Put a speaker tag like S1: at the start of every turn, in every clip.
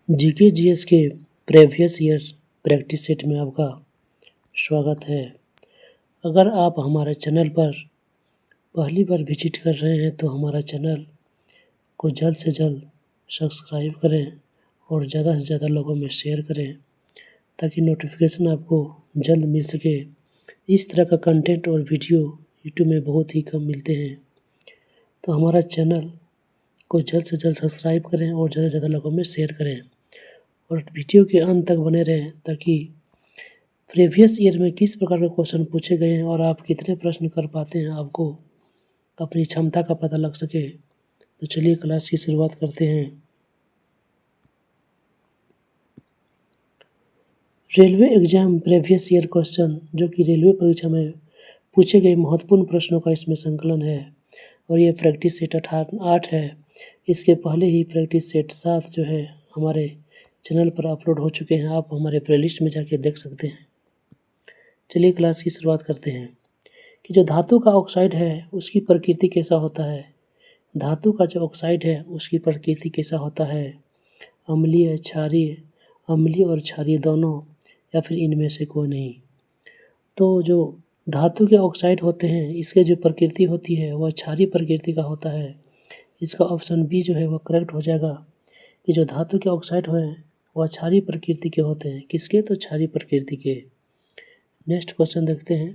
S1: GK GS के previous year practice set में आपका स्वागत है। अगर आप हमारे चैनल पर पहली बार विजिट कर रहे हैं तो हमारा चैनल को जल्द से जल्द सब्सक्राइब करें और ज़्यादा से ज़्यादा लोगों में शेयर करें ताकि नोटिफिकेशन आपको जल्द मिल सके। इस तरह का कंटेंट और वीडियो यूट्यूब में बहुत ही कम मिलते हैं, तो हमारा चैनल को जल्द से जल्द सब्सक्राइब करें और ज़्यादा से ज़्यादा लोगों में शेयर करें और वीडियो के अंत तक बने रहें ताकि प्रीवियस ईयर में किस प्रकार के क्वेश्चन पूछे गए हैं और आप कितने प्रश्न कर पाते हैं, आपको अपनी क्षमता का पता लग सके। तो चलिए क्लास की शुरुआत करते हैं। Railway exam previous year question, जो कि रेलवे परीक्षा में पूछे गए महत्वपूर्ण प्रश्नों का इसमें संकलन है और ये प्रैक्टिस सेट 8 है। इसके पहले ही प्रैक्टिस सेट 7 जो है हमारे चैनल पर अपलोड हो चुके हैं, आप हमारे प्लेलिस्ट में जाके देख सकते हैं। चलिए क्लास की शुरुआत करते हैं कि जो धातु का ऑक्साइड है उसकी प्रकृति कैसा होता है। धातु का जो ऑक्साइड है उसकी प्रकृति कैसा होता है, अम्लीय, क्षारीय, अम्लीय और क्षारीय दोनों, या फिर इनमें से कोई नहीं। तो जो धातु के ऑक्साइड होते हैं इसके जो प्रकृति होती है वह क्षारीय प्रकृति का होता है। इसका ऑप्शन बी जो है वह करेक्ट हो जाएगा कि जो धातु के ऑक्साइड हैं वह क्षारीय प्रकृति के होते हैं। किसके? तो क्षारीय प्रकृति के। नेक्स्ट क्वेश्चन देखते हैं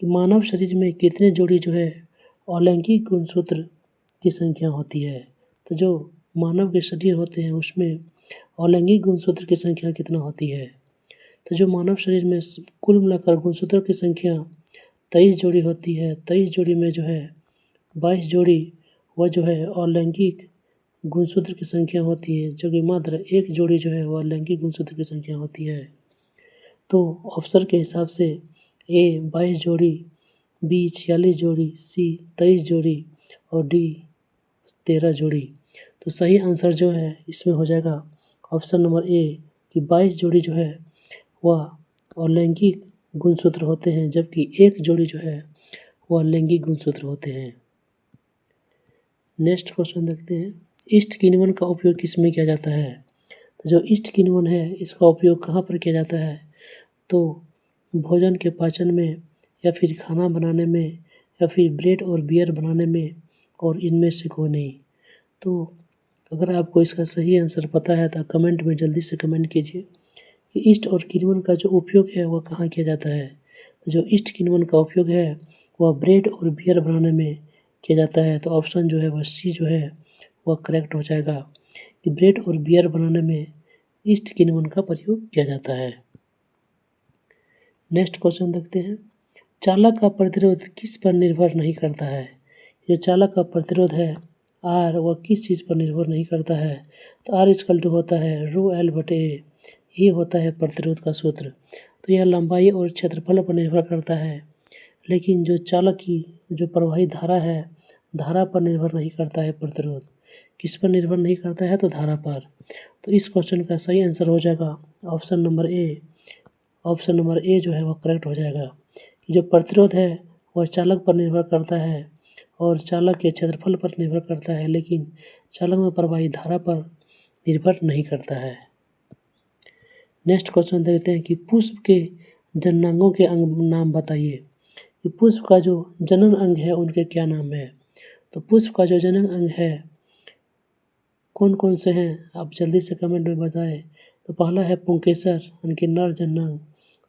S1: कि मानव शरीर में कितने जोड़ी जो है अलैंगिक गुणसूत्र की संख्या होती है। तो जो मानव के शरीर होते हैं उसमें अलैंगिक गुणसूत्र की संख्या कितना होती है। तो जो मानव शरीर में कुल मिलाकर गुणसूत्रों की संख्या 23 जोड़ी होती है। 23 जोड़ी में जो है 22 जोड़ी वह जो है अलैंगिक गुणसूत्र की संख्या होती है, जो कि मात्र एक जोड़ी जो है वह लैंगिक गुणसूत्र की संख्या होती है। तो ऑप्शन के हिसाब से ए 22 जोड़ी, बी 46 जोड़ी, सी 23 जोड़ी और डी 13 जोड़ी। तो सही आंसर जो है इसमें हो जाएगा ऑप्शन नंबर ए कि 22 जोड़ी जो है वह अलैंगिक गुणसूत्र होते हैं, जबकि एक जोड़ी जो है वह लैंगिक गुणसूत्र होते हैं। नेक्स्ट क्वेश्चन देखते हैं, ईस्ट किण्वन का उपयोग किस में किया जाता है। तो जो ईस्ट किण्वन है इसका उपयोग कहाँ पर किया जाता है, तो भोजन के पाचन में, या फिर खाना बनाने में, या फिर ब्रेड और बियर बनाने में, और इनमें से कोई नहीं। तो अगर आपको इसका सही आंसर पता है तो कमेंट में जल्दी से कमेंट कीजिए कि ईस्ट और किण्वन का जो उपयोग है वह कहाँ किया जाता है। तो जो ईस्ट किण्वन का उपयोग है वह ब्रेड और बियर बनाने में किया जाता है। तो ऑप्शन जो है वह सी जो है वह करेक्ट हो जाएगा कि ब्रेड और बियर बनाने में ईस्ट किण्वन का प्रयोग किया जाता है। नेक्स्ट क्वेश्चन देखते हैं, चालक का प्रतिरोध किस पर निर्भर नहीं करता है। जो चालक का प्रतिरोध है आर वह किस चीज़ पर निर्भर नहीं करता है। तो आर इक्वल टू होता है रो एल बटे ए, ये होता है प्रतिरोध का सूत्र। तो यह लंबाई और क्षेत्रफल पर निर्भर करता है, लेकिन जो चालक की जो प्रवाही धारा है धारा पर निर्भर नहीं करता है प्रतिरोध। किस पर निर्भर नहीं करता है, तो धारा पर। तो इस क्वेश्चन का सही आंसर हो जाएगा option number A. Option number A जो है वह करेक्ट हो जाएगा कि जो प्रतिरोध है वह चालक पर निर्भर करता है और चालक के क्षेत्रफल पर निर्भर करता है, लेकिन चालक में प्रवाही धारा पर निर्भर नहीं करता है। नेक्स्ट क्वेश्चन देखते हैं कि पुष्प के जननांगों के अंग नाम बताइए। कि पुष्प का जो जनन अंग है उनके क्या नाम है। तो पुष्प का जो जनन अंग है कौन कौन से हैं, आप जल्दी से कमेंट में बताएं। तो पहला है पुंकेसर उनके नर जननांग,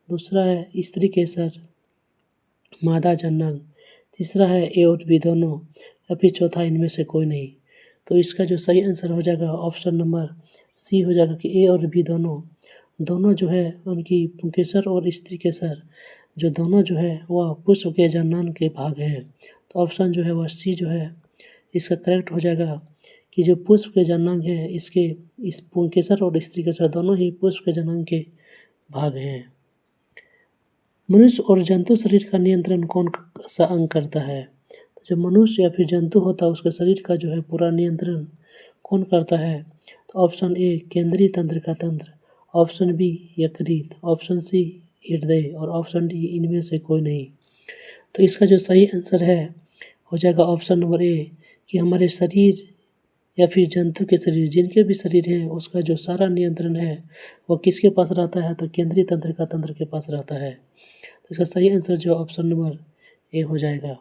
S1: दूसरा है स्त्री केसर मादा जननांग, तीसरा है ए और बी दोनों, या फिर चौथा इनमें से कोई नहीं। तो इसका जो सही आंसर हो जाएगा ऑप्शन नंबर सी हो जाएगा कि ए और बी दोनों। दोनों जो है उनकी पुंकेसर और स्त्री केसर जो दोनों जो है वह पुष्प के जननांग के भाग हैं। तो ऑप्शन जो है वह सी जो है इसका करेक्ट हो जाएगा कि जो पुष्प के जननांग है इसके इस पुंकेसर और स्त्री केसर दोनों ही पुष्प के जननांग के भाग हैं। मनुष्य और जंतु शरीर का नियंत्रण कौन सा अंग करता है। तो जो मनुष्य या फिर जंतु होता है उसके शरीर का जो है पूरा नियंत्रण कौन करता है। तो ऑप्शन ए केंद्रीय तंत्र का तंत्र, ऑप्शन बी यकृत, ऑप्शन सी हृदय और ऑप्शन डी इनमें से कोई नहीं। तो इसका जो सही आंसर है हो जाएगा ऑप्शन नंबर ए कि हमारे शरीर या फिर जंतु के शरीर, जिनके भी शरीर हैं, उसका जो सारा नियंत्रण है वह किसके पास रहता है? तो केंद्रीय तंत्रिका तंत्र के पास रहता है। तो इसका सही आंसर जो ऑप्शन नंबर ए हो जाएगा।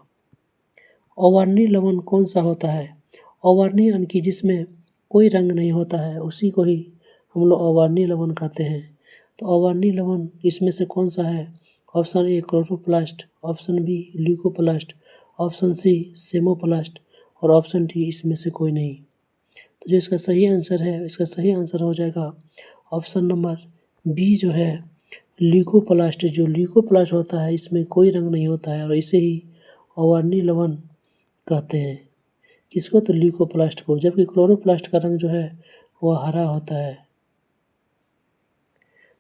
S1: अवर्णीय लवण कौन सा होता है? अवर्णीय यानी कि जिसमें कोई रंग नहीं होता है, उसी को ही हम लोग अवर्णीय लवण कहते हैं। तो अवर्णीय लवण इसमें से कौन सा है? Option A chloroplast, option B leucoplast, option C सेमोप्लास्ट और ऑप्शन डी इसमें से कोई नहीं। तो जो इसका सही आंसर है, इसका सही आंसर हो जाएगा ऑप्शन नंबर बी जो है ल्यूकोप्लास्ट। जो ल्यूकोप्लास्ट होता है इसमें कोई रंग नहीं होता है और इसे ही अवर्णीय लवण कहते हैं। किसको? तो ल्यूकोप्लास्ट को। जबकि क्लोरोप्लास्ट का रंग जो है वह हरा होता है।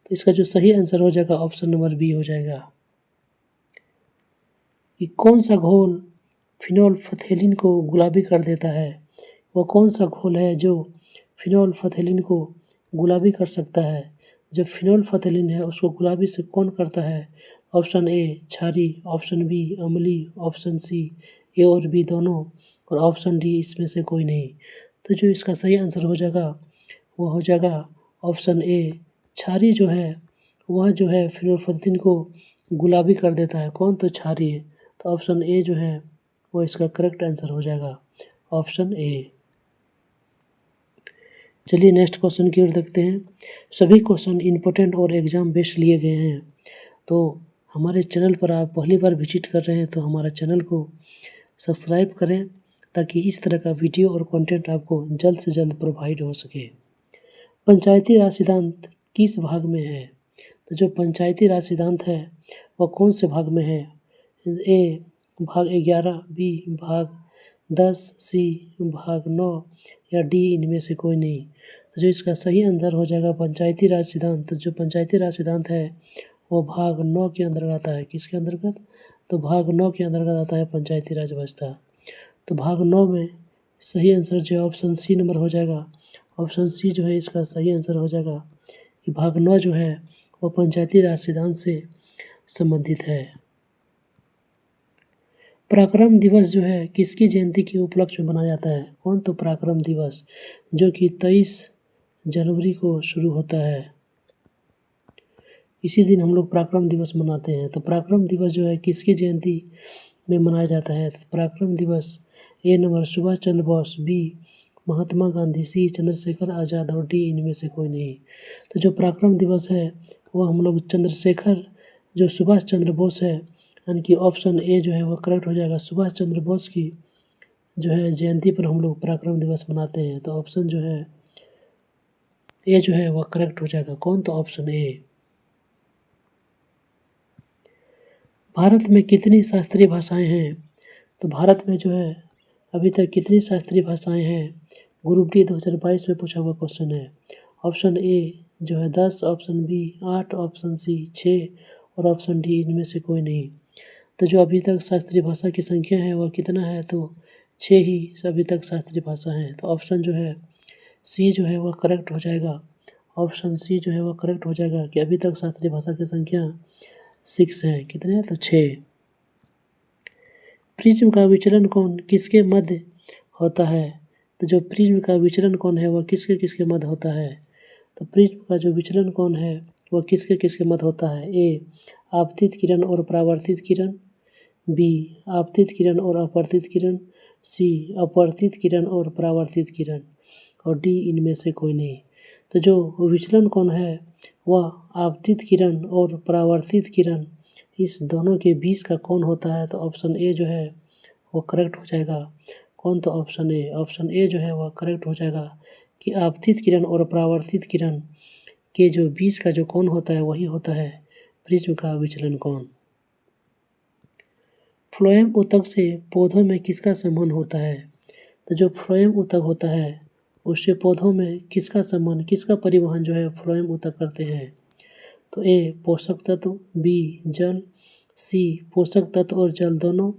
S1: तो इसका जो सही आंसर हो जाएगा ऑप्शन नंबर बी हो जाएगा। कि कौन सा घोल फिनोल्फथेलिन को गुलाबी कर देता है? वह कौन सा घोल है जो फिनोल्फथेलिन को गुलाबी कर सकता है? जो फिनोल्फथेलिन है उसको गुलाबी से कौन करता है? ऑप्शन ए क्षारी, ऑप्शन बी अम्लीय, ऑप्शन सी ए और बी दोनों और ऑप्शन डी इसमें से कोई नहीं। तो जो इसका सही आंसर हो जाएगा वह हो जाएगा ऑप्शन ए क्षारी जो है वह जो है फिनोल्फथेलिन को गुलाबी कर देता है। कौन? तो क्षारी है। तो ऑप्शन ए जो है वो इसका करेक्ट आंसर हो जाएगा, ऑप्शन ए। चलिए नेक्स्ट क्वेश्चन की ओर देखते हैं। सभी क्वेश्चन इम्पोर्टेंट और एग्जाम बेस्ड लिए गए हैं। तो हमारे चैनल पर आप पहली बार विजिट कर रहे हैं तो हमारा चैनल को सब्सक्राइब करें ताकि इस तरह का वीडियो और कंटेंट आपको जल्द से जल्द प्रोवाइड हो सके। पंचायती राज सिद्धांत किस भाग में है? तो जो पंचायती राज सिद्धांत है वह कौन से भाग में है? ए भाग 11, बी भाग 10, सी भाग 9 या डी इनमें से कोई नहीं। तो जो इसका सही आंसर हो जाएगा पंचायती राज सिद्धांत। तो जो पंचायती राज सिद्धांत है वो भाग 9 के अंतर्गत आता है। किसके अंतर्गत? तो भाग 9 के अंतर्गत आता है पंचायती राज व्यवस्था। तो भाग 9 में सही आंसर जो है ऑप्शन सी नंबर हो जाएगा। ऑप्शन सी जो है इसका सही आंसर हो जाएगा कि भाग 9 जो है वो पंचायती राज सिद्धांत से संबंधित है। पराक्रम दिवस जो है किसकी जयंती के उपलक्ष्य में मनाया जाता है? कौन? तो पराक्रम दिवस जो कि 23 जनवरी को शुरू होता है। इसी दिन हम लोग पराक्रम दिवस मनाते हैं। तो पराक्रम दिवस जो है किसकी जयंती में मनाया जाता है? तो पराक्रम दिवस ए नंबर सुभाष चंद्र बोस, बी महात्मा गांधी, सी चंद्रशेखर आज़ाद और डी इनमें से कोई नहीं। तो जो पराक्रम दिवस है वह हम लोग चंद्रशेखर जो सुभाष चंद्र बोस है यानी कि ऑप्शन ए जो है वह करेक्ट हो जाएगा। सुभाष चंद्र बोस की जो है जयंती पर हम लोग पराक्रम दिवस मनाते हैं। तो ऑप्शन जो है ए जो है वह करेक्ट हो जाएगा। कौन? तो ऑप्शन ए। भारत में कितनी शास्त्रीय भाषाएं हैं? तो भारत में जो है अभी तक कितनी शास्त्रीय भाषाएं हैं? ग्रुप डी 2022 में पूछा हुआ क्वेश्चन है। ऑप्शन ए जो है 10, ऑप्शन बी 8, ऑप्शन सी 6 और ऑप्शन डी इनमें से कोई नहीं। तो जो अभी तक शास्त्रीय भाषा की संख्या है वह कितना है? तो 6 ही अभी तक शास्त्रीय भाषा हैं। तो ऑप्शन जो है सी जो है वह करेक्ट हो जाएगा। ऑप्शन सी जो है वह करेक्ट हो जाएगा कि अभी तक शास्त्रीय भाषा की संख्या 6 है। कितने हैं? तो 6। प्रिज्म का विचलन कोण किसके मध्य होता है? तो जो प्रिज्म का विचलन कोण है वह किसके किसके मध्य होता है? तो प्रिज्म का जो विचलन कोण है वह किसके किसके मध्य होता है? ए आपतित किरण और परावर्तित किरण, बी आपतित किरण और अपवर्तित किरण, सी अपवर्तित किरण और परावर्तित किरण और डी इनमें से कोई नहीं। तो जो विचलन कोण है वह आपतित किरण और परावर्तित किरण इस दोनों के बीच का कोण होता है। तो ऑप्शन ए जो है वो करेक्ट हो जाएगा। कौन? तो ऑप्शन ए। ऑप्शन ए जो है वह करेक्ट हो जाएगा कि आपतित किरण और परावर्तित किरण के जो बीच का जो कोण होता है वही होता है प्रिज्म का विचलन कोण। फ्लोएम ऊतक से पौधों में किसका संबंध होता है? तो जो फ्लोएम ऊतक होता है उससे पौधों में किसका संबंध, किसका परिवहन जो है फ्लोएम ऊतक करते हैं? तो ए पोषक तत्व, बी जल, सी पोषक तत्व और जल दोनों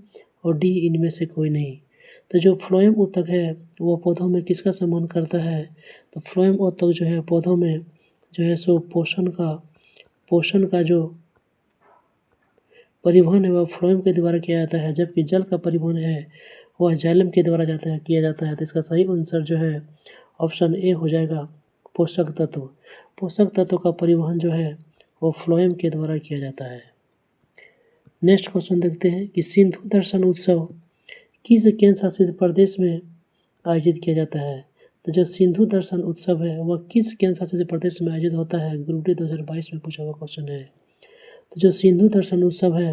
S1: और डी इनमें से कोई नहीं। तो जो फ्लोएम ऊतक है वो पौधों में किसका संबंध करता है? तो फ्लोएम ऊतक जो है पौधों में जो है सो पोषण का जो परिवहन है वह फ्लोएम के द्वारा किया जाता है। जबकि जल का परिवहन है वह जाइलम के द्वारा किया जाता है। तो इसका सही आंसर जो है ऑप्शन ए हो जाएगा, पोषक तत्व। पोषक तत्व का परिवहन जो है वो फ्लोएम के द्वारा किया जाता है। नेक्स्ट क्वेश्चन देखते हैं कि सिंधु दर्शन उत्सव किस केंद्र शासित प्रदेश में आयोजित किया जाता है। तो जो सिंधु दर्शन उत्सव है वह किस केंद्र शासित प्रदेश में आयोजित होता है, ग्रुप डी 2022 में पूछा हुआ क्वेश्चन है। तो जो सिंधु दर्शन उत्सव है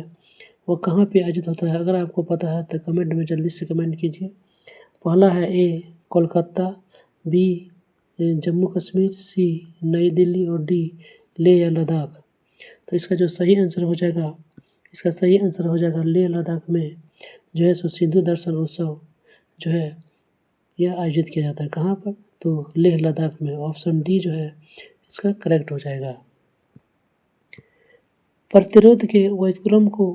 S1: वो कहाँ पे आयोजित होता है, अगर आपको पता है तो कमेंट में जल्दी से कमेंट कीजिए। पहला है ए कोलकाता, बी जम्मू कश्मीर, सी नई दिल्ली और डी लेह या लद्दाख। तो इसका जो सही आंसर हो जाएगा, इसका सही आंसर हो जाएगा लेह लद्दाख में जो है सो सिंधु दर्शन उत्सव जो है यह आयोजित किया जाता है। कहाँ पर, तो लेह लद्दाख में। ऑप्शन डी जो है इसका करेक्ट हो जाएगा। प्रतिरोध के व्युत्क्रम को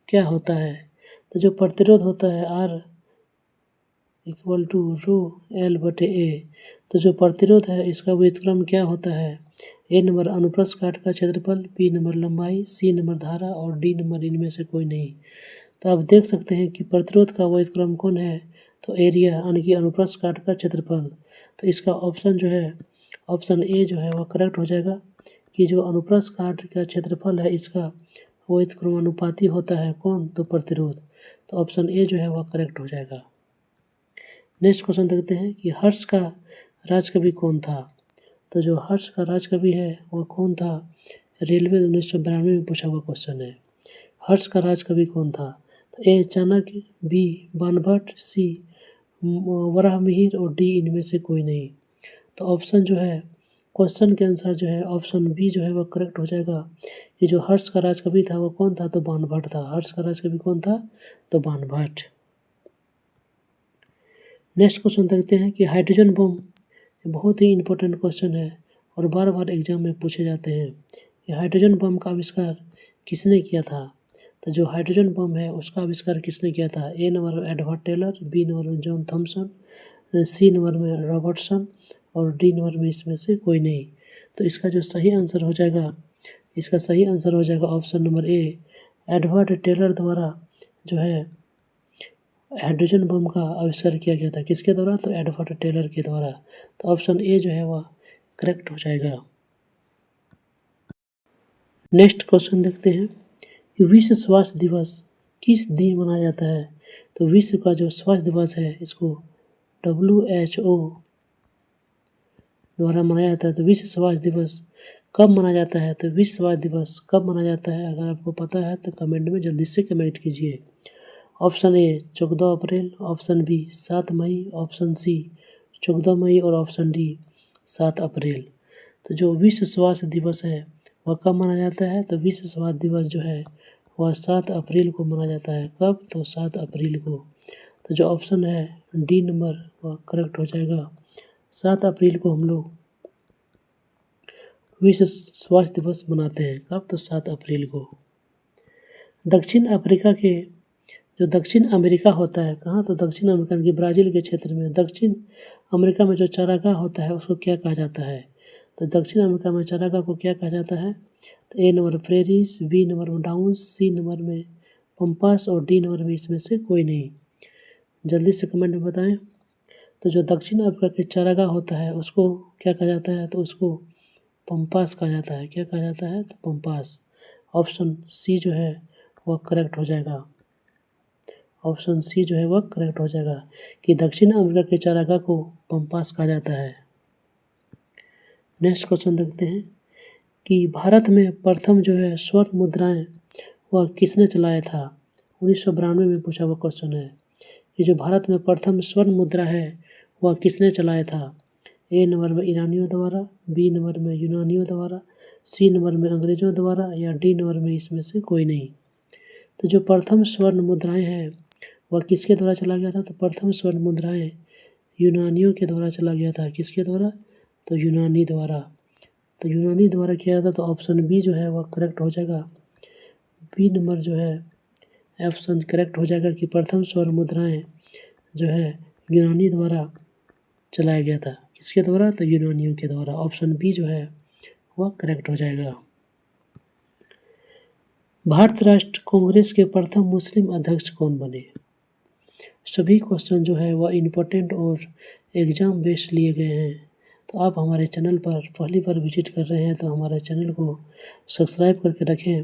S1: क्या होता है। तो जो प्रतिरोध होता है R equal to rho L बटे ए। तो जो प्रतिरोध है इसका व्युत्क्रम क्या होता है, ए नंबर अनुप्रस्थ काट का क्षेत्रफल, बी नंबर लंबाई, सी नंबर धारा और डी नंबर इनमें से कोई नहीं। तो आप देख सकते हैं कि प्रतिरोध का व्युत्क्रम कौन है, तो एरिया यानी कि अनुप्रस्थ काट का क्षेत्रफल। तो इसका ऑप्शन जो है ऑप्शन ए जो है वह करेक्ट हो जाएगा कि जो अनुप्रस्थ काट का क्षेत्रफल है इसका व्युत्क्रमानुपाती होता है कौन, तो प्रतिरोध। तो ऑप्शन ए जो है वह करेक्ट हो जाएगा। नेक्स्ट क्वेश्चन देखते हैं कि हर्ष का राजकवि कौन था। तो जो हर्ष का राजकवि है वह कौन था, रेलवे 1992 में पूछा हुआ क्वेश्चन है। हर्ष का राजकवि कौन था, तो ए चाणक्य, बी बाणभट्ट, सी वराहमिहिर और डी इनमें से कोई नहीं। तो ऑप्शन जो है क्वेश्चन के अनुसार जो है ऑप्शन बी जो है वह करेक्ट हो जाएगा कि जो हर्ष का राजकवि था वो कौन था, तो बाणभट्ट था। हर्ष का राजकवि कौन था, तो बाणभट्ट। नेक्स्ट क्वेश्चन देखते हैं कि हाइड्रोजन बम बहुत ही इंपॉर्टेंट क्वेश्चन है और बार बार एग्जाम में पूछे जाते हैं कि हाइड्रोजन बम का आविष्कार किसने किया था। तो जो हाइड्रोजन बम है उसका आविष्कार किसने किया था, ए नंबर में एडवर्ड टेलर, बी नंबर में जॉन थॉमसन, सी नंबर में रॉबर्टसन और डी नंबर में इसमें से कोई नहीं। तो इसका जो सही आंसर हो जाएगा, इसका सही आंसर हो जाएगा option number A, Edward Teller द्वारा जो है हाइड्रोजन बम का आविष्कार किया गया था। किसके द्वारा, तो एडवर्ड टेलर के द्वारा। तो ऑप्शन ए जो है वह करेक्ट हो जाएगा। नेक्स्ट क्वेश्चन देखते हैं कि विश्व स्वास्थ्य दिवस किस दिन मनाया जाता है। तो विश्व का जो स्वास्थ्य दिवस है इसको WHO द्वारा मनाया जाता है। तो विश्व स्वास्थ्य दिवस कब मनाया जाता है, तो विश्व स्वास्थ्य दिवस कब मनाया जाता है, अगर आपको पता है तो कमेंट में जल्दी से कमेंट कीजिए। ऑप्शन ए 14 अप्रैल, ऑप्शन बी 7 मई, ऑप्शन सी 14 मई और ऑप्शन डी 7 अप्रैल। तो जो विश्व स्वास्थ्य दिवस है वह कब मनाया जाता है, तो विश्व स्वास्थ्य दिवस जो है वह 7 अप्रैल को मनाया जाता है। कब, तो 7 अप्रैल को। तो जो ऑप्शन है डी नंबर वह करेक्ट हो जाएगा। 7 अप्रैल को हम लोग विश्व स्वास्थ्य दिवस मनाते हैं। कब, तो 7 अप्रैल को। दक्षिण अफ्रीका के जो दक्षिण अमेरिका होता है कहाँ, तो दक्षिण अमेरिका की ब्राज़ील के क्षेत्र में दक्षिण अमेरिका में जो चारागाह होता है उसको क्या कहा जाता है। तो दक्षिण अमेरिका में चारागाह को क्या कहा जाता है, तो A number prairies, B number में डाउन्स, सी नंबर में पंपास और डी नंबर में इसमें से कोई नहीं। जल्दी से कमेंट में बताएं। तो जो दक्षिण अफ्रीका के चारागाह होता है उसको क्या कहा जाता है, तो उसको पंपास कहा जाता है। क्या कहा जाता है, तो पंपास। ऑप्शन सी जो है वह करेक्ट हो जाएगा। ऑप्शन सी जो है वह करेक्ट हो जाएगा कि दक्षिण अमेरिका के चारागाह को पंपास कहा जाता है। नेक्स्ट क्वेश्चन देखते हैं कि भारत में प्रथम जो है स्वर्ण मुद्राएं वह किसने चलाया था। 1992 में पूछा हुआ क्वेश्चन है कि जो भारत में प्रथम स्वर्ण मुद्रा है वह किसने चलाया था। ए नंबर में ईरानियों द्वारा, बी नंबर में यूनानियों द्वारा, सी नंबर में अंग्रेजों द्वारा या डी नंबर में इसमें से कोई नहीं। तो जो प्रथम स्वर्ण मुद्राएं हैं वह किसके द्वारा चला गया था, तो प्रथम स्वर्ण मुद्राएं यूनानियों के द्वारा चला गया था। किसके द्वारा, तो यूनानी द्वारा। तो यूनानी द्वारा किया था। तो ऑप्शन बी जो है वह करेक्ट हो जाएगा। बी नंबर जो है ऑप्शन करेक्ट हो जाएगा कि प्रथम स्वर्ण मुद्राएं जो है यूनानी द्वारा चलाया गया था। किसके द्वारा, तो यूनानियों के द्वारा। ऑप्शन बी जो है वह करेक्ट हो जाएगा। भारत राष्ट्र कांग्रेस के प्रथम मुस्लिम अध्यक्ष कौन बने। सभी क्वेश्चन जो है वह इम्पोर्टेंट और एग्ज़ाम बेस्ड लिए गए हैं। तो आप हमारे चैनल पर पहली बार विजिट कर रहे हैं तो हमारे चैनल को सब्सक्राइब करके रखें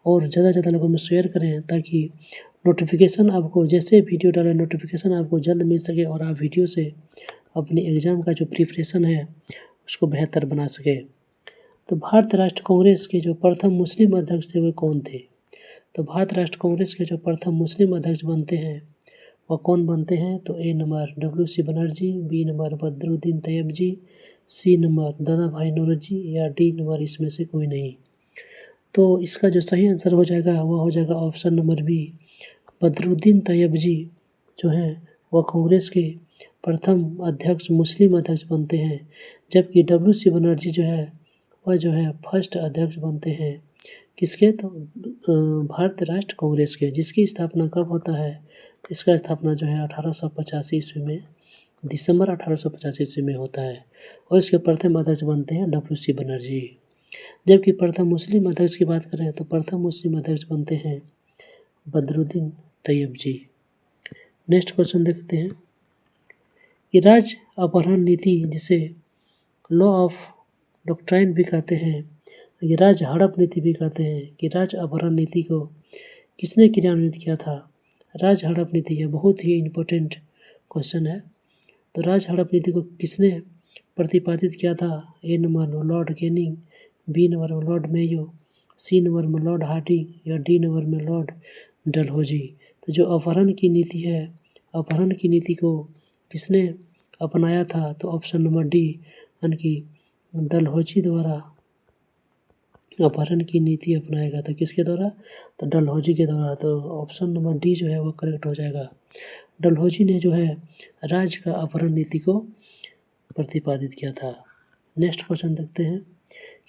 S1: और ज़्यादा से ज़्यादा लोगों में शेयर करें, ताकि नोटिफिकेशन आपको जैसे वीडियो डालें नोटिफिकेशन आपको जल्द मिल सके और आप वीडियो से अपनी एग्ज़ाम का जो प्रिपरेशन है उसको बेहतर बना सके। तो भारत राष्ट्र कांग्रेस के जो प्रथम मुस्लिम अध्यक्ष थे वे कौन थे? तो भारत राष्ट्र कांग्रेस के जो प्रथम मुस्लिम अध्यक्ष बनते हैं वह कौन बनते हैं? तो A number WC Banerjee, B number Badruddin Tyabji, C number Dadabhai Naoroji या डी नंबर इसमें से कोई नहीं। तो इसका जो सही आंसर हो जाएगा वह हो जाएगा option number B, Badruddin Tyabji जो हैं वह कांग्रेस के प्रथम अध्यक्ष मुस्लिम अध्यक्ष बनते हैं, जबकि WC बनर्जी जो है वह जो है फर्स्ट अध्यक्ष बनते हैं। किसके? तो भारत राष्ट्र कांग्रेस के, जिसकी स्थापना कब होता है? इसका स्थापना जो है 1885 ईस्वी में, दिसंबर 1885 ईस्वी में होता है और इसके प्रथम अध्यक्ष बनते हैं WC बनर्जी। जबकि प्रथम मुस्लिम अध्यक्ष की बात करें तो प्रथम मुस्लिम अध्यक्ष बनते हैं बदरुद्दीन तैयबजी। नेक्स्ट क्वेश्चन देखते हैं कि राज्य अपहरण नीति, जिसे लॉ ऑफ डॉक्ट्राइन भी कहते हैं, ये राज्य हड़प नीति भी कहते हैं, कि राज्य अपहरण नीति को किसने क्रियान्वित किया था? राज्य हड़प नीति, यह बहुत ही इम्पोर्टेंट क्वेश्चन है। तो राज्य हड़प नीति को किसने प्रतिपादित किया था? ए नंबर में लॉर्ड कैनिंग, बी नंबर में लॉर्ड मेयो, सी नंबर में लॉर्ड हार्डिंग या डी नंबर में लॉर्ड डलहौजी। तो जो अपहरण की नीति है, अपहरण की नीति को किसने अपनाया था? तो ऑप्शन नंबर डी यानी कि डलहौजी द्वारा अपहरण की नीति अपनाया गया था। किसके द्वारा? तो डलहौजी के द्वारा। तो ऑप्शन नंबर डी जो है वो करेक्ट हो जाएगा। डलहौजी ने जो है राज्य का अपहरण नीति को प्रतिपादित किया था। नेक्स्ट क्वेश्चन देखते हैं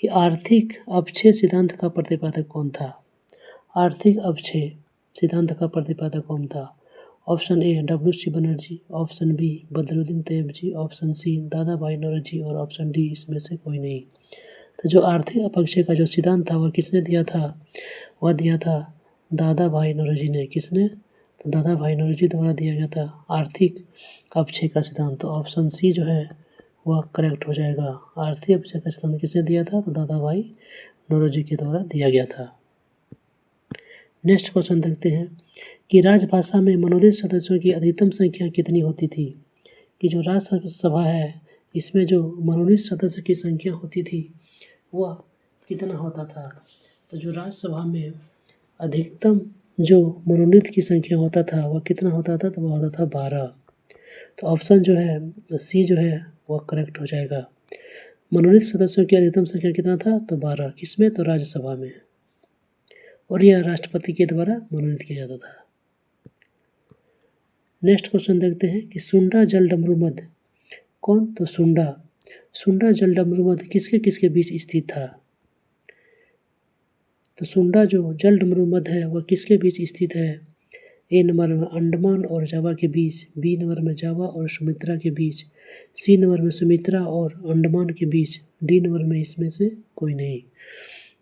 S1: कि आर्थिक अवक्षय सिद्धांत का प्रतिपादक कौन था? आर्थिक अवक्षय सिद्धांत का प्रतिपादक कौन था? Option A WC Banerjee, option B Badruddin Tyabji, option C Dadabhai Naoroji और ऑप्शन डी इसमें से कोई नहीं। तो जो आर्थिक अपक्षय का जो सिद्धांत था वह किसने दिया था? वह दिया था दादा भाई नौरोजी ने। किसने? तो दादा भाई नौरोजी द्वारा दिया गया था आर्थिक अपक्षय का सिद्धांत। तो ऑप्शन सी जो है वह करेक्ट हो जाएगा। आर्थिक अपक्षय का सिद्धांत किसने दिया था? तो दादा भाई नौरोजी के द्वारा दिया गया था। नेक्स्ट क्वेश्चन देखते हैं कि राजभाषा में मनोनीत सदस्यों की अधिकतम संख्या कितनी होती थी? कि जो राज्यसभा है इसमें जो मनोनीत सदस्य की संख्या होती थी वह कितना होता था? तो जो राज्यसभा में अधिकतम जो मनोनीत की संख्या होता था वह कितना होता था? तो वह होता था 12। तो ऑप्शन जो है सी जो है वह करेक्ट हो जाएगा। मनोनीत सदस्यों की अधिकतम संख्या कितना था? तो 12। किसमें? तो राज्यसभा में, और यह राष्ट्रपति के द्वारा मनोनीत किया जाता था। नेक्स्ट क्वेश्चन देखते हैं कि सुंडा जल डमरू मध्य कौन? तो सुंडा जल डमरू मध्य किसके किसके बीच स्थित था? तो सुंडा जो जल डमरू मध्य है वह किसके बीच स्थित है? ए नंबर में अंडमान और जावा के बीच, बी नंबर में जावा और सुमित्रा के बीच, सी नंबर में सुमित्रा और अंडमान के बीच, डी नंबर में इसमें से कोई नहीं।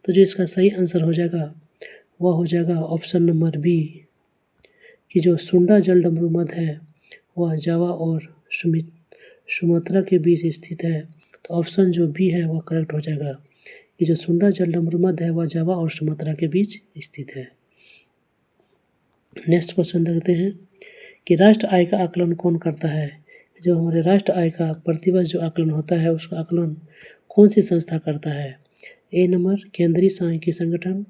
S1: तो जो इसका सही आंसर हो जाएगा वह हो जाएगा ऑप्शन नंबर बी, कि जो सुंडा जल डमरू मध्य है वह जावा और सुमात्रा के बीच स्थित है। तो ऑप्शन जो बी है वह करेक्ट हो जाएगा, कि जो सुंडा जल डमरू मध्य है वह जावा और सुमात्रा के बीच स्थित है। नेक्स्ट क्वेश्चन देखते हैं कि राष्ट्र आय का आकलन कौन करता है? जो हमारे राष्ट्र आय का प्रतिवर्ष जो आकलन होता है उसका आकलन कौन सी संस्था करता है? ए नंबर केंद्रीय सांख्यिकी संगठन,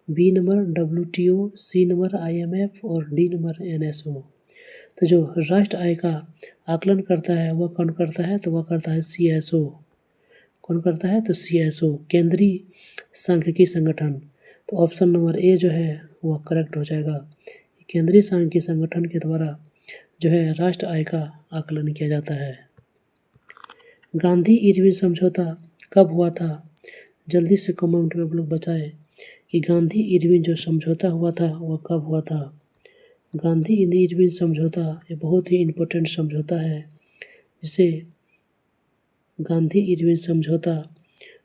S1: B number WTO, C number IMF और डी नंबर NSO। तो जो राष्ट्र आय का आकलन करता है वह कौन करता है? तो वह करता है CSO। कौन करता है? तो CSO, केंद्रीय सांख्यिकी संगठन। तो ऑप्शन नंबर ए जो है वह करेक्ट हो जाएगा। केंद्रीय सांख्यिकी संगठन के द्वारा जो है राष्ट्र आय का आकलन किया जाता है। गांधी इरविन समझौता कब हुआ था? जल्दी से कमेंट में आप लोग बताएं कि गांधी इरविन जो समझौता हुआ था वह कब हुआ था? गांधी इरविन समझौता ये बहुत ही इम्पोर्टेंट समझौता है, जिसे गांधी इरविन समझौता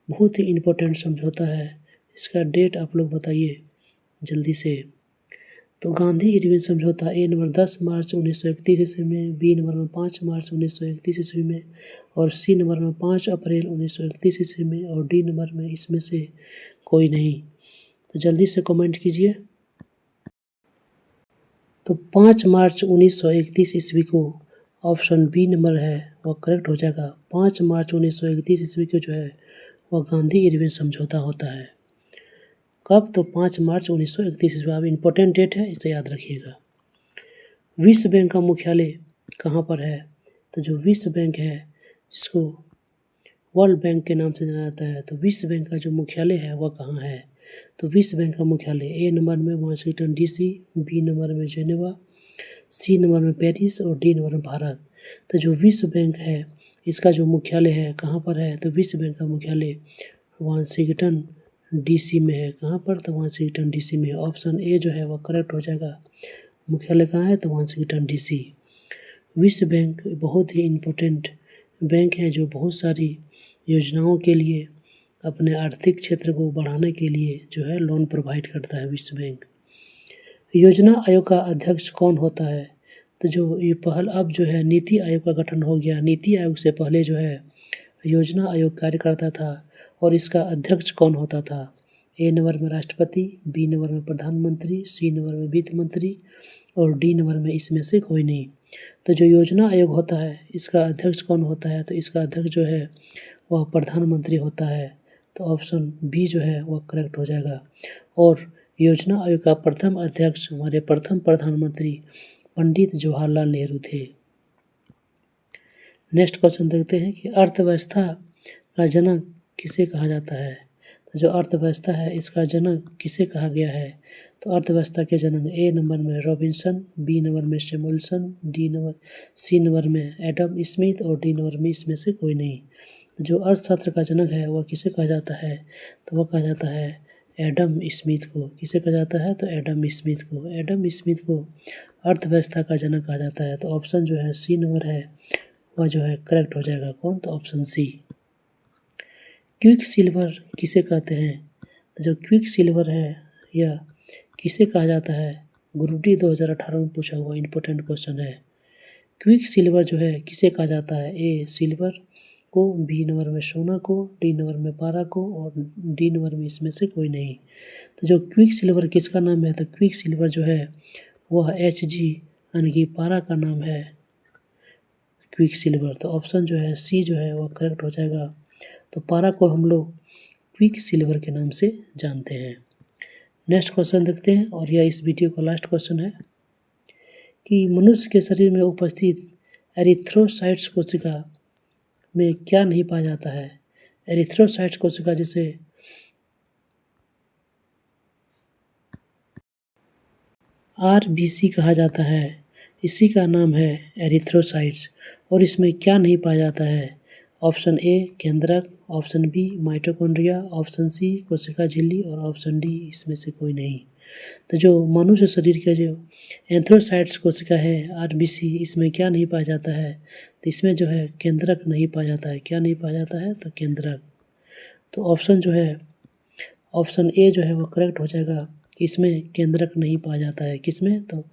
S1: बहुत ही इम्पोर्टेंट समझौता है। इसका डेट आप लोग बताइए जल्दी से। तो गांधी इरविन समझौता ए नंबर 10 मार्च 1931 ईस्वी में, बी नंबर में 5 मार्च 1931 ईस्वी में, और सी नंबर में 5 अप्रैल 1931 ईस्वी में, और डी नंबर में इसमें से कोई नहीं। तो जल्दी से कमेंट कीजिए। तो 5 मार्च 1931 ईस्वी को ऑप्शन बी नंबर है वह करेक्ट हो जाएगा। 5 मार्च 1931 ईस्वी को जो है वह गांधी इरविन समझौता होता है। कब? तो 5 मार्च 1931 ईस्वी। अब इम्पोर्टेंट डेट है, इसे याद रखिएगा। विश्व बैंक का मुख्यालय कहाँ पर है? तो जो विश्व बैंक है जिसको वर्ल्ड बैंक के नाम से जाना जाता है, तो विश्व बैंक का जो मुख्यालय है वह कहाँ है? तो विश्व बैंक का मुख्यालय ए नंबर में वाशिंगटन डीसी, बी नंबर में जेनेवा, सी नंबर में पेरिस और डी नंबर में भारत। तो जो विश्व बैंक है इसका जो मुख्यालय है कहाँ पर है? तो विश्व बैंक का मुख्यालय वाशिंगटन डीसी में है। कहाँ पर? तो वाशिंगटन डीसी में है। ऑप्शन ए जो है वह करेक्ट हो जाएगा। मुख्यालय कहाँ है? तो वाशिंगटन डीसी। विश्व बैंक बहुत ही इम्पोर्टेंट बैंक है जो बहुत सारी योजनाओं के लिए अपने आर्थिक क्षेत्र को बढ़ाने के लिए जो है लोन प्रोवाइड करता है विश्व बैंक। योजना आयोग का अध्यक्ष कौन होता है? तो जो ये अब जो है नीति आयोग का गठन हो गया। नीति आयोग से पहले जो है योजना आयोग कार्य करता था और इसका अध्यक्ष कौन होता था? ए नंबर में राष्ट्रपति, बी नंबर में प्रधानमंत्री, सी नंबर में वित्त मंत्री और डी नंबर में इसमें से कोई नहीं। तो जो योजना आयोग होता है इसका अध्यक्ष कौन होता है? तो इसका अध्यक्ष जो है वह प्रधानमंत्री होता है। तो ऑप्शन बी जो है वह करेक्ट हो जाएगा। और योजना आयोग का प्रथम अध्यक्ष हमारे प्रथम प्रधानमंत्री पंडित जवाहरलाल नेहरू थे। नेक्स्ट क्वेश्चन देखते हैं कि अर्थव्यवस्था का जनक किसे कहा जाता है? तो जो अर्थव्यवस्था है इसका जनक किसे कहा गया है? तो अर्थव्यवस्था के जनक ए नंबर में रॉबिन्सन, बी नंबर में सैमुअल्सन, सी नंबर में एडम स्मिथ और डी नंबर में इसमें से कोई नहीं। तो जो अर्थशास्त्र का जनक है वह किसे कहा जाता है? तो वह कहा जाता है एडम स्मिथ को। किसे कहा जाता है? तो एडम स्मिथ को। एडम स्मिथ को अर्थव्यवस्था का जनक कहा जाता है। तो ऑप्शन जो है सी नंबर है वह जो है करेक्ट हो जाएगा। कौन? तो ऑप्शन सी। क्विक सिल्वर किसे कहते हैं? तो जो क्विक सिल्वर है यह किसे कहा जाता है? ग्रुप डी 2018 में पूछा हुआ इंपॉर्टेंट क्वेश्चन है। क्विक सिल्वर जो है किसे कहा जाता है? ए सिल्वर को, बी नंबर में सोना को, डी नंबर में पारा को और डी नंबर में इसमें से कोई नहीं। तो जो क्विक सिल्वर किसका नाम है? तो क्विक सिल्वर जो है वह HG यानी कि पारा का नाम है क्विक सिल्वर। तो ऑप्शन जो है सी जो है वह करेक्ट हो जाएगा। तो पारा को हम लोग क्विक सिल्वर के नाम से जानते हैं। नेक्स्ट क्वेश्चन देखते हैं और यह इस वीडियो का लास्ट क्वेश्चन है कि मनुष्य के शरीर में उपस्थित एरिथ्रोसाइट्स कोशिका में क्या नहीं पाया जाता है? एरिथ्रोसाइट्स कोशिका जिसे RBC कहा जाता है, इसी का नाम है एरिथ्रोसाइट्स। और इसमें क्या नहीं पाया जाता है? ऑप्शन ए केंद्रक, option B mitochondria, option C कोशिका झिल्ली और ऑप्शन डी इसमें से कोई नहीं। तो जो मनुष्य शरीर के जो एंथ्रोसाइट्स कोशिका है RBC, इसमें क्या नहीं पाया जाता है? तो इसमें जो है केंद्रक नहीं पाया जाता है। क्या नहीं पाया जाता है? तो केंद्रक। तो ऑप्शन जो है ऑप्शन ए जो है वो करेक्ट हो जाएगा। इसमें केंद्रक नहीं पाया जाता है। किसमें? तो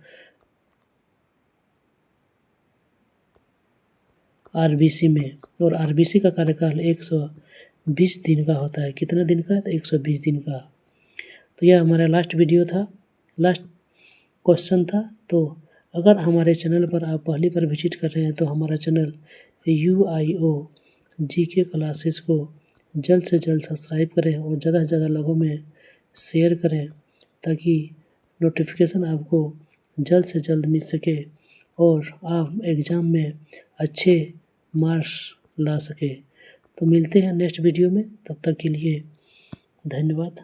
S1: RBC में। और RBC का कार्यकाल 120 दिन का होता है। कितना दिन का? तो 120 दिन का। तो यह हमारा लास्ट वीडियो था, लास्ट क्वेश्चन था। तो अगर हमारे चैनल पर आप पहली बार विजिट कर रहे हैं तो हमारा चैनल UIO GK क्लासेस को जल्द से जल्द सब्सक्राइब करें और ज़्यादा से ज़्यादा लोगों में शेयर करें ताकि नोटिफिकेशन आपको जल्द से जल्द मिल सके और आप एग्ज़ाम में अच्छे मार्क्स ला सके। तो मिलते हैं नेक्स्ट वीडियो में, तब तक के लिए धन्यवाद।